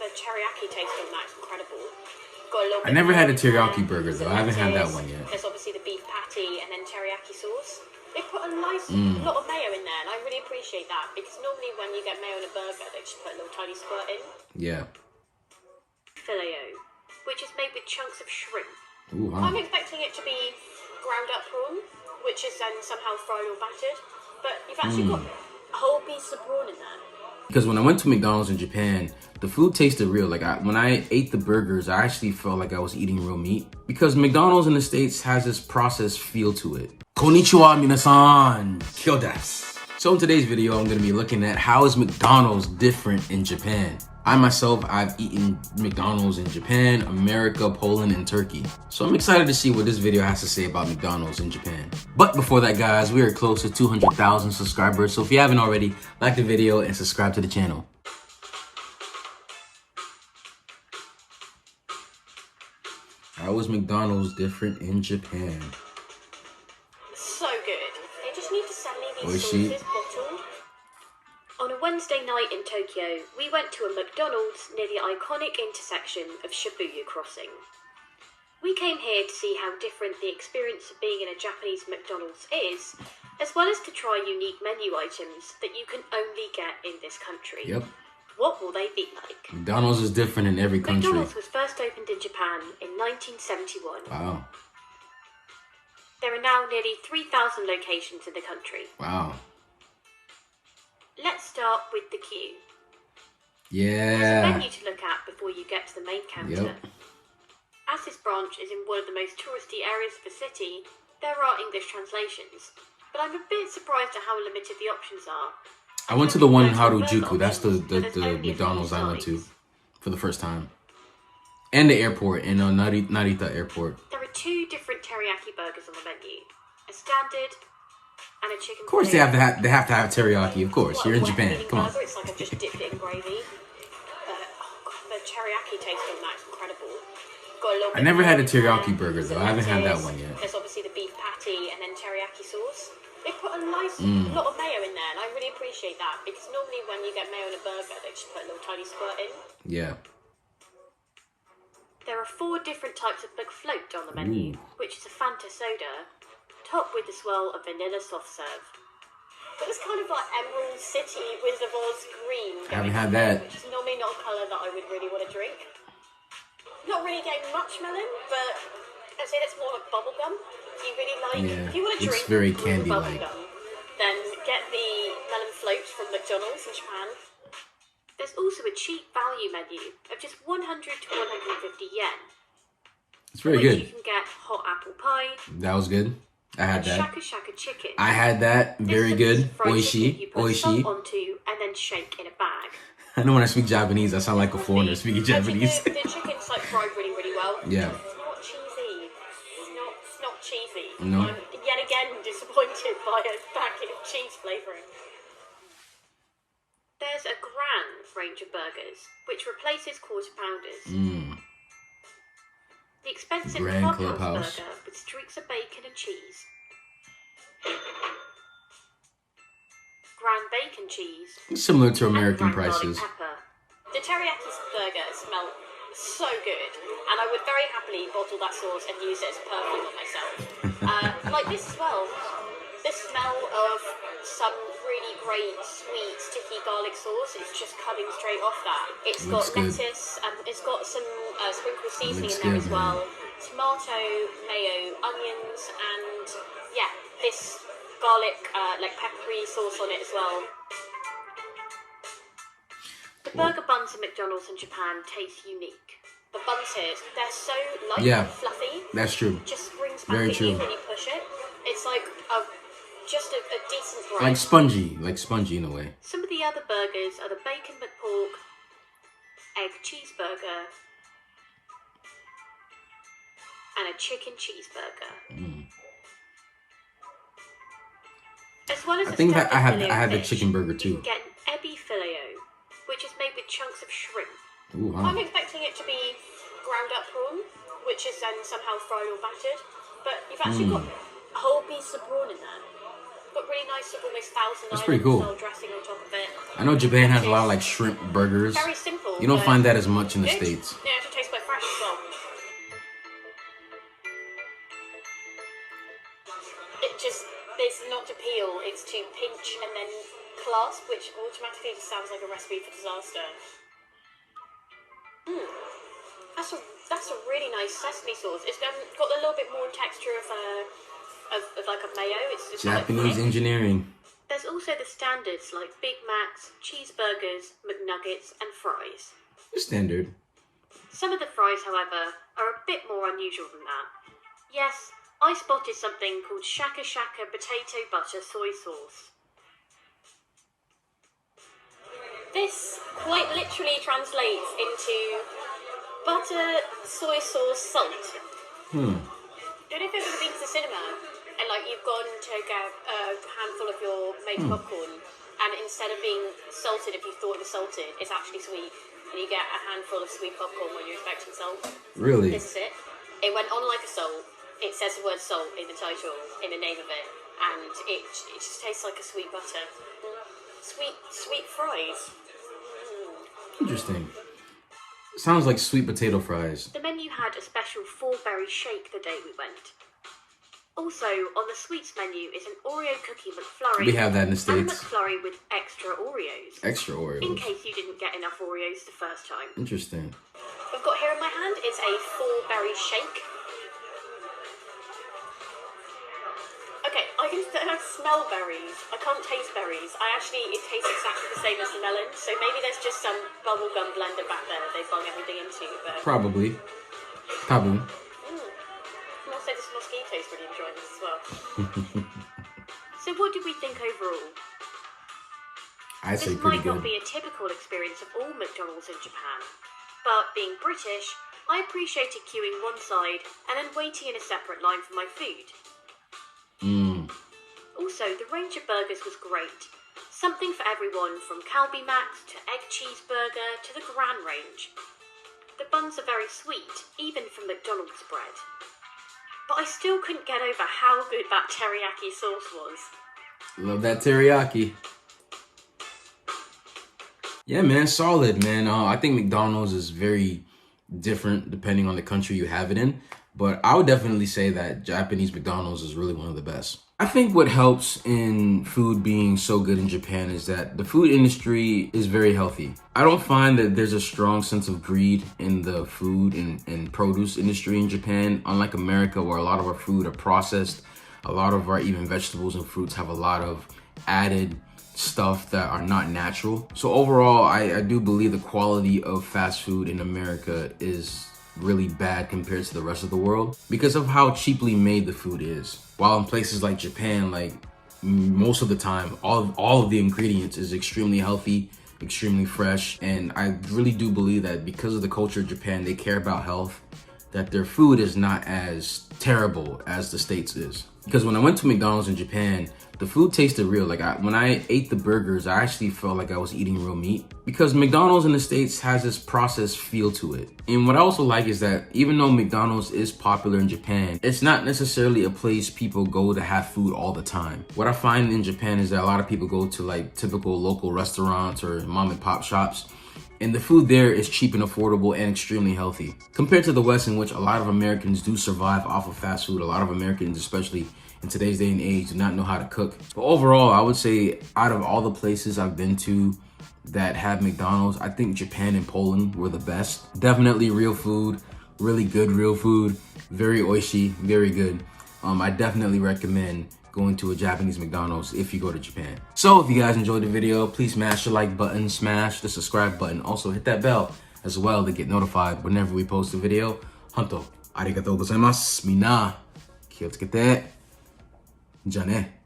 the teriyaki taste on that is incredible. Got a little I never had a teriyaki burger though. I haven't had that one yet. There's obviously the beef patty and then teriyaki sauce. They put a nice lot of mayo in there, and I really appreciate that because normally when you get mayo in a burger, they just put a little tiny squirt in. Yeah. Filet, which is made with chunks of shrimp. Ooh, huh. I'm expecting it to be ground up prawn, which is then somehow fried or battered, but you've actually got a whole piece of prawn in there. Because when I went to McDonald's in Japan, the food tasted real. Like when I ate the burgers, I actually felt like I was eating real meat. Because McDonald's in the States has this processed feel to it. Konnichiwa minasan, kyo desu. So in today's video, I'm gonna be looking at how is McDonald's different in Japan. I myself, I've eaten McDonald's in Japan, America, Poland, and Turkey. So I'm excited to see what this video has to say about McDonald's in Japan. But before that, guys, we are close to 200,000 subscribers. So if you haven't already, like the video and subscribe to the channel. How is McDonald's different in Japan? So good. They just need to send me these Oishi. sauces bottled. On a Wednesday night in Tokyo, we went to a McDonald's near the iconic intersection of Shibuya Crossing. We came here to see how different the experience of being in a Japanese McDonald's is, as well as to try unique menu items that you can only get in this country. Yep. What will they be like? McDonald's is different in every country. McDonald's was first opened in Japan in 1971. Wow. There are now nearly 3,000 locations in the country. Wow. Let's start with the queue. Yeah. There's a menu to look at before you get to the main counter. Yep. As this branch is in one of the most touristy areas of the city, there are English translations, but I'm a bit surprised at how limited the options are. I went to the one in Harajuku. That's the McDonald's I went to for the first time. And the airport, in Narita Airport. There are two different teriyaki burgers on the menu. A standard and a chicken. Of course they have to have teriyaki, of course. You're in Japan. Come on. It's like I've just dipped it in gravy. The teriyaki taste on that is incredible. Got a little I never had a teriyaki burger though. I haven't had that one yet. There's obviously the beef patty and then teriyaki sauce. They put a nice lot of mayo in there, and I really appreciate that because normally when you get mayo in a burger, they just put a little tiny squirt in. Yeah. There are 4 different types of McFloat on the menu, which is a Fanta soda, topped with a swirl of vanilla soft serve. It was kind of like Emerald City Wizard of Oz green. I haven't had that. Which is normally not a colour that I would really want to drink. Not really getting much melon, but I'd say that's more like bubblegum. If you really like, if you want to drink very candy-like. bubblegum, then get the melon float from McDonald's in Japan. There's also a cheap value menu of just 100 to 150 yen. It's very good. You can get hot apple pie. That was good. I had that. Shaka Shaka chicken. I had that. Very good. Oishi. You put Oishi. salt onto and then shake in a bag. I know when I speak Japanese, I sound like a foreigner speaking Japanese. The chicken's like fried really, really well. Yeah. It's not cheesy. It's not cheesy. No. I'm yet again disappointed by a packet of cheese flavouring. There's a grand range of burgers, which replaces quarter pounders. The expensive Grand clubhouse Clubhouse. burger with streaks of bacon and cheese. Grand bacon cheese. Similar to American and grand prices. garlic pepper. The teriyaki burger smell so good, and I would very happily bottle that sauce and use it as a perfume on myself. Like this as well. The smell of some really great sweet sticky garlic sauce is just coming straight off that. It's got lettuce and it's got some sprinkled seasoning in there as well. Tomato, mayo, onions, and yeah, this garlic like peppery sauce on it as well. The burger buns at McDonald's in Japan taste unique. The buns here, they're so light and fluffy. That's true. Just springs back at you when you push it. It's like just a decent bread. Like spongy in a way. Some of the other burgers are the bacon McPork, egg cheeseburger, and a chicken cheeseburger. As well as I think that I had the chicken burger too. You can get an ebi filet, which is made with chunks of shrimp. Ooh, huh. I'm expecting it to be ground up prawn, which is then somehow fried or battered, but you've actually got a whole piece of prawn in there. got really nice, almost Thousand That's Island pretty cool. style dressing on top of it. I know Japan has a lot of like shrimp burgers. Very simple. You don't but find that as much in the good. States. Yeah, it actually tastes quite fresh as well. It just, it's not to peel, it's to pinch and then clasp, which automatically just sounds like a recipe for disaster. That's a really nice sesame sauce. It's got a little bit more texture of like a mayo. It's Japanese engineering. There's also the standards like Big Macs, cheeseburgers, McNuggets, and fries. Standard. Some of the fries, however, are a bit more unusual than that. Yes, I spotted something called Shaka Shaka potato butter soy sauce. This quite literally translates into butter, soy sauce, salt. Don't know if you've ever been to the cinema and like you've gone to get a handful of your made popcorn and instead of being salted, if you thought it was salted, it's actually sweet and you get a handful of sweet popcorn when you're expecting salt. Really? This is it. It went on like a salt. It says the word salt in the title, in the name of it, and it just tastes like a sweet butter. Sweet fries. Interesting. Sounds like sweet potato fries. The menu had a special 4-berry shake the day we went. Also, on the sweets menu is an Oreo cookie McFlurry. We have that in the States. And a McFlurry with extra Oreos. Extra Oreos. In case you didn't get enough Oreos the first time. Interesting. I've got here in my hand is a 4-berry shake. Okay, I can smell berries. I can't taste berries. It tastes exactly the same as the melon. So maybe there's just some bubblegum blender back there they bung everything into. But Probably. Taboo. And also this mosquito's really enjoying this as well. So what did we think overall? I'd say This pretty might not good. be a typical experience of all McDonald's in Japan. But being British, I appreciated queuing one side and then waiting in a separate line for my food. Also, the range of burgers was great. Something for everyone from Calbee Max to Egg Cheeseburger to the Gran range. The buns are very sweet, even for McDonald's bread. But I still couldn't get over how good that teriyaki sauce was. Love that teriyaki. Yeah, man, solid, man. I think McDonald's is very different depending on the country you have it in. But I would definitely say that Japanese McDonald's is really one of the best. I think what helps in food being so good in Japan is that the food industry is very healthy. I don't find that there's a strong sense of greed in the food and produce industry in Japan, unlike America where a lot of our food are processed. A lot of our even vegetables and fruits have a lot of added stuff that are not natural. So overall, I do believe the quality of fast food in America is really bad compared to the rest of the world because of how cheaply made the food is. While in places like Japan, like most of the time, all of the ingredients is extremely healthy, extremely fresh. And I really do believe that because of the culture of Japan, they care about health, that their food is not as terrible as the States is. Because when I went to McDonald's in Japan, the food tasted real. Like when I ate the burgers, I actually felt like I was eating real meat. Because McDonald's in the States has this processed feel to it. And what I also like is that even though McDonald's is popular in Japan, it's not necessarily a place people go to have food all the time. What I find in Japan is that a lot of people go to like typical local restaurants or mom and pop shops. And the food there is cheap and affordable and extremely healthy. Compared to the West, in which a lot of Americans do survive off of fast food, a lot of Americans, especially in today's day and age, do not know how to cook. But overall, I would say out of all the places I've been to that have McDonald's, I think Japan and Poland were the best. Definitely real food, really good real food, very oishi, very good. I definitely recommend going to a Japanese McDonald's if you go to Japan. So if you guys enjoyed the video, please smash the like button, smash the subscribe button. Also hit that bell as well to get notified whenever we post a video. Honto, arigatou gozaimasu. Minna, 気をつけて。じゃあね。